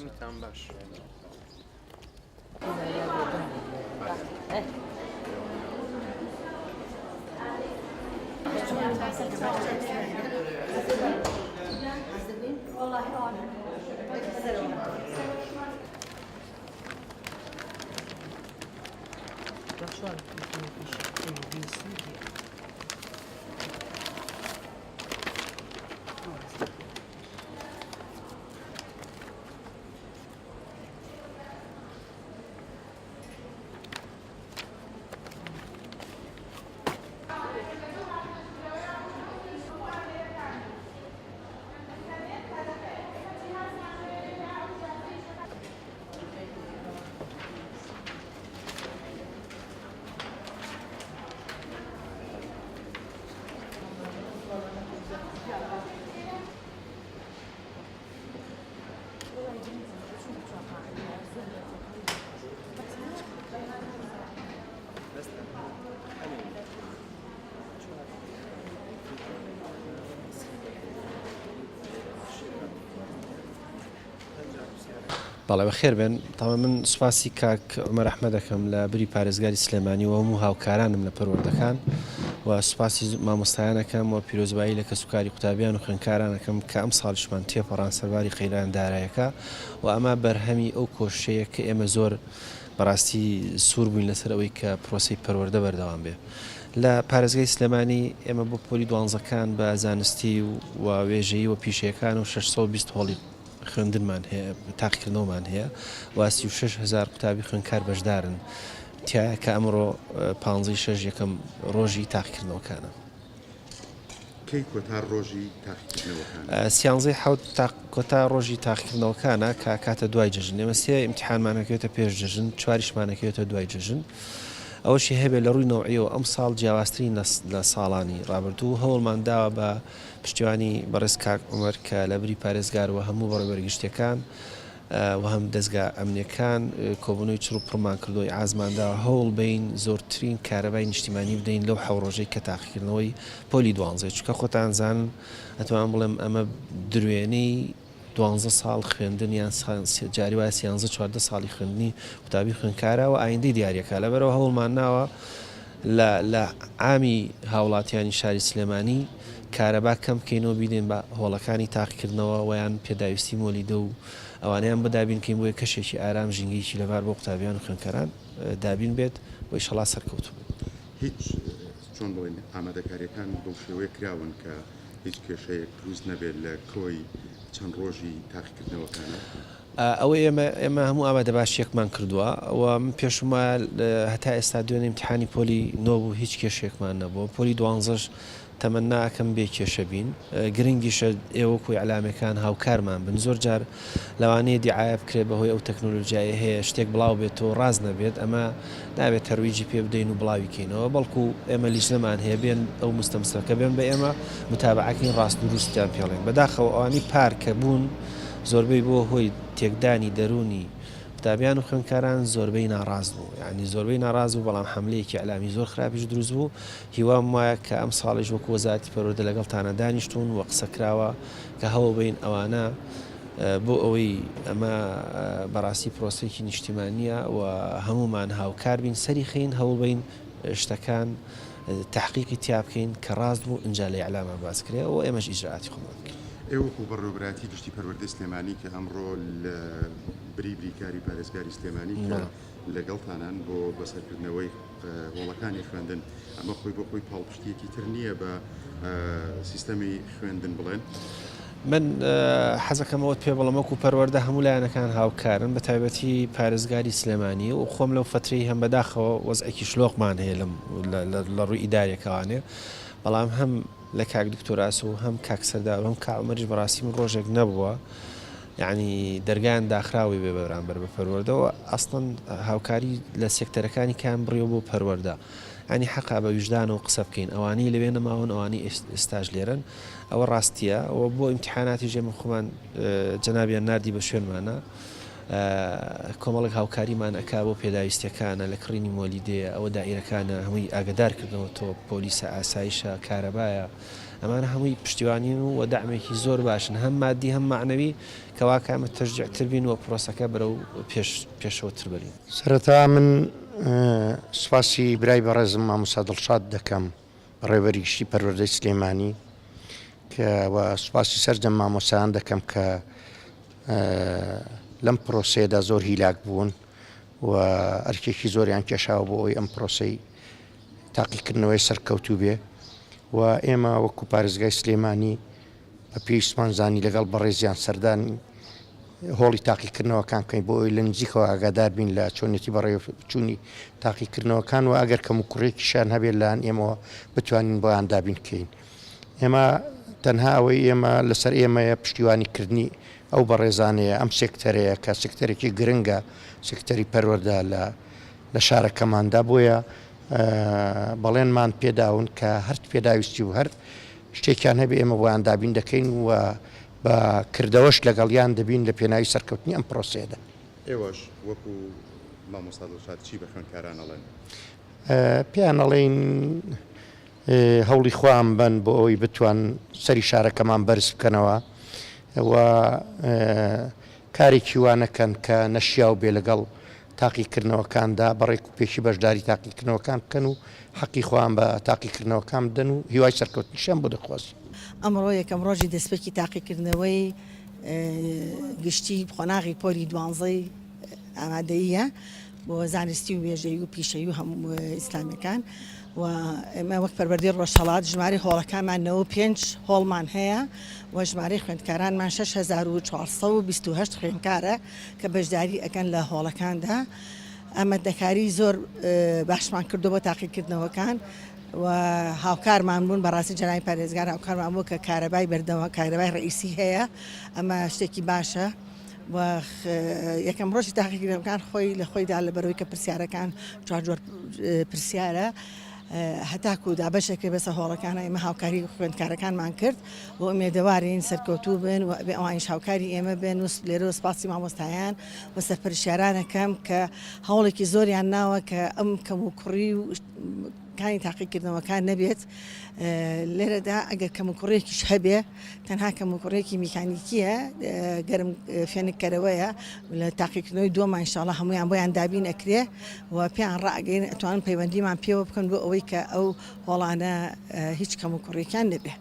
میتان باش بەڵێ بەخێر بێن تاوە من سوپاسی کاک عومەر ئەحمەد دەکەم لە بری پارێزگاری سلێمانی و هەموو هاوکارانم لە پەروەردەکان و سوپاسی مامۆستایانەکەم و پیرۆزبایی لە کەسوکاری قوتابیان و خوێندکارانەکەم کە ئەم ساڵیشمان تێپەڕان سەرباری قەیران دارایەکە و ئەمە بەرهەمی ئەو کۆشەیە کە ئێمە زۆر بەڕاستی سوور بووین لەسەر ئەوەی کە پرۆسی پەروەردە بەردەوام بێ. لە پارێزگای سلێمانی ئێمە بۆ پۆلی دوانزەکان بە زانستی و وێژەیی و پیشەکان و 620 هۆڵی خوێندنمان هەیە تاقیکردنەوەمان هەیە و 36,000 قوتابی خوێندکار بەشدارن تایە کە ئەمڕۆ 15 یەکەم ڕۆژی تاقیکردنەوەکانە. کەی کۆتا ڕۆژی تاقیکردنەوەکان؟ سیانزەی حەوت کۆتا ڕۆژی تاقیکردنەوەکانە کە کاتە دوای جەژن ئێمە سێ ئیمتیحانمانەکەوێتە پێش جەژن، چواریشمانەکەوێتە دوای جەژن. ئەوەشی هەبێت لە ڕووی نەوعیەوە ئەم ساڵ جیاوازترین لە ساڵانی ڕابردوو هەوڵمان داوە بە پشتیوانی بەڕێز کاک عومەر کە لە بری پارێزگار و هەموو بەڕێوەبەرگشتەکان و هەم دەستگا ئەمنیەکان کۆبوونەوەی چڕ و پڕمان کردوی ئازمانداوە هەوڵ بین زۆرترین کارەبای نیشتیمانی بدەین لەو حەوڕۆژەی کە تاقیکردنەوەی پۆلی دوانزەی چکە خۆتان زانن ئەتوان بڵێم ئەمە درێنەی 12 ساڵ خوێندن یان جاری وایە 14 ساڵی خوێندنی قوتابی خوێندکارە و ئایندەی دیارەکە لەبەرەوە هەوڵمان ناوە لە ئامی هاوڵاتیانی شاری سلێمانی کارەبا کەم بکەینەوە بیدێن بە هۆڵەکانی تاقیکردنەوە ویان پێداویستی مۆلیدە و ئەوانیان بەدابین کەین بۆیە کەشێکی ئارام ژینگەیەکی لەبار بۆ قوتابیان و خوێندکاران دابین بێت بۆ ئیشەڵا سەرکەوتوو بێت. هیچ چۆن بڵێن ئامادەکاریەکان بەو شێوەیە کراون کە هیچ کێشەیەک دروست نەبێت لە کۆی چەند ڕۆژی تاقیکردنەوەکانە؟ ئەوە ئێمە هەموو ئامادە باشیەکمان کردووە و من پێشمە هەتا ئێستا دوێنێ ئیمتیحانی پۆلی نۆ بوو هیچ کێشێکمان نەبووە. پۆلی دوانزەش تەمەناکەم بێ کێشە بین گرنگیشە ئێوەکوی عەلامەکان هاوکارمان بن زۆر جار لەوانەیە دیعایە بکرێت بەهۆی ئەو تەکنۆلۆژیای هەیە شتێک بڵاو بێتەوە ڕاز نەبێت ئەمە نابێت تەرویجی پێ بدەین و بڵاوی کەینەوە بەڵکو ئێمە لیژنەمان هەیە بێن ئەو مستەمسەکە بێن بە ئێمە متابعەکەین ڕاست و ڕوستیان پێڵێن بەداخەوە ئەوانی پارکە بوون زۆربەی بۆ هۆی تێکدانی دەرونی قوتابیان و خوێندکاران زۆربەی ناڕاز بوو یعنی زۆربەی ناڕاز بوو بەڵام حملەیەکی عەلامی زۆر خراپیش دروست بوو هیوام وایە کە ئەم ساڵیش وەکو وەزارەتی پەروەردە لەگەڵتانە دانیشتون و قسەکراوە کە هەوڵ بین ئەوانە بۆ ئەوەی ئەمە بەڕاستی پرۆسەیەکی نیشتیمانیە و هەمومان هاوکار بین سەری خەین هەوڵ بین شتەکان تحقیقی تیا بکەین کە ڕاست بوو ئینجا لە ئیعلامە باسکرێ و ئێمەش ئیجراعاتی خۆمان بکەین. ئێوەکو بەڕێوەبەراتی گشتی پەروەردەی سلێمانی کە ئەمڕۆ لە بریکاری پارێزگاری سلێمانی کە لەگەڵتانان بۆ بەسەرکردنەوەی هۆڵەکانی خوێندن ئەمە خۆی بۆ خۆی پاڵپشتیەکی تر نییە بە سیستەمی خوێندن بڵێن؟ من حەزەکەمەوەت پێ بڵم وەکو پەروەردە هەموو لایەنەکان هاوکارن بە تایبەتی پارێزگاری سلێمانی و خۆم لەو فترەی هەم بەداخەوە وەزعێکی شلۆقمان هەیە لە ڕووی ئیدارێکەوانێ بەڵام هەم لە کاک دکتۆراس و هەم کاک سەردار و هەم کاک عومەریش بەڕاستی من ڕۆژێک نەبووە یعنی دەرگایان داخراوی بێ بەرامبەر بە پەروەردەوە ئەسڵەن هاوکاری لە سێکتەرەکانی کام بڕیەوە بۆ پەروەردە ینی حەقا بە ویژدان و قسە بکەین ئەوانەی لەوێ نەماون ئەوانەی ئێستاژ لێرن ئەوە ڕاستیە ئەوە بۆ ئیمتیحاناتی ژێمە خۆمان جەنابیان ناردی بە شوێنمانە کۆمەڵک هاوکاریمان ئەکا بۆ پێداویستەکانە لە کڕینی مۆلیدەیە ئەوە دائیرەکانە هەمووی ئاگدارکردنەوە تۆ پۆلیسە ئاسایشە کارەبایە ئەمانە هەمووی پشتیوانین و دەعمێکی زۆر باشن هەم مادی هەم معنەوی کەوا کامە تەشجیعتر بین و پرۆسەکە بەرەو پێشەوەتر بەرین. سەرەتا من سوپاسی برای بەڕێزم مامۆستا دڵشاد دەکەم بەڕێوەری گشتی پەروەردەی سلێمانی کە سوپاسی سەرجەم مامۆسایان دەکەم کە لەم پرۆسەیەدا زۆر هیلاک بوون و ئەرکێکی زۆریان کێشاوە بۆ ئەوی ئەم پرۆسەی تاقیکردنەوەی سەرکەوتوو بێ و ئێمە وەکو پارێزگای سلێمانی بە پێویستمانزانی لەگەڵ بەڕێزیان سەردانی هۆڵی تاقیکردنەوەکان بکەین بۆ ئەوی لە نزیکەوە ئاگادار بین لە چۆنێتی بەڕێوەچوونی تاقیکردنەوەکان و ئەگەر کەم و کوڕێکیشان هەبێت لاان ئێمەوە بتوانین بۆیان دابین بکەین. ئێمە تەنها ئەوەی ئێمە لەسەر ئێمەیە پشتیوانیکردنی ئەو بەڕێزانەیە ئەم سێکتەرەیە کە سێکتەرێکی گرنگە سێکتەری پەروەردە لە شارەکەماندا بۆیە بەڵێنمان پێداون کە هەر پێداویستی و هەر شتێکیان هەبێ ئێمە بۆیان دابین دەکەین و بە کردەوەش لەگەڵیان دەبین لە پێناوی سەرکەوتنی ئەم پرۆسەیەدا. ئێوەش وەکو مامۆستا دڵشاد چی بە خوێندکاران ئەڵێن؟ پێیان ئەڵێن هەوڵی خۆیان بن بۆ ئەوی بتوان سەری شارەکەمان بەرز بکەنەوە و کارێکی وانەکەن کە نەشیاو بێ لەگەڵ تاقیکردنەوەکاندا بەڕێک و پێشی بەشداری تاقیکردنەوەکان بکەن و حەقی خۆیان بە تاقیکردنەوەکان بدەن و هیوای سەرکەوتنیشیان بۆ دەخواست. ئەمڕۆ یەکەم ڕۆژی دەستپێکی تاقیکردنەوەی گشتی خۆناغی پۆلی دوانزەی ئامادەیە بۆ زانستی و وێژەی و پیشەی و هەموو ئیسلامیەکان و ئێمە وەک پەروەردەی ڕۆژهەڵات ژمارە هۆڵەکانمان 95 هۆڵمان هەیە و ژمارەی خوێندکارانمان 6428 خوێندکارە کە بەشداری ئەکەن لە هۆڵەکاندا. ئامادەکاری زۆر باشمان کردو بۆ تاقیکردنەوەکان و هاوکارمان بوون بەڕاستی جەنابی پارێزگار هاوکارمان بوو کە کارەبای بەردەوە کارەبای ڕئیسی هەیە ئەمە شتێکی باشە و یەکەم ڕۆژی تاقیکردنەوەکان خۆی لە خۆیدا لە بەرەوەی کە پرسیارەکان چوار جۆر پرسیارە هەتاکو دابەشێکی بەسە هۆڵەکانە ئێمە هاوکاری خوێندکارەکانمان کرد بۆ ئومێدەوارین سەرکەوتوو بن و بێ ئەوانیش هاوکاری ئێمە بن و لێرە سپاسی مامۆستایان و سەرپەرشیارانەکەم کە هەوڵێکی زۆریان ناوە کە ئەم کەم و کوڕی و کانی تاقیکردنەوەکان نەبێت لێرەدا ئەگەر کەم و کوڕێکیش هەبێ تەنها کەم و کوڕێکی میکانیکیە گەرم فێنکەرەوەیە لە تاقیکردنەوەی دۆمان ئینشاڵڵا هەمویان بۆیان دابین ئەکرێ و پێیان ڕائگەین ئەتوانن پەیوەندیمان پێوە بکەن بۆ ئەوەی کە ئەو هۆڵانە هیچ کەم و کوڕێکیان نەبێ.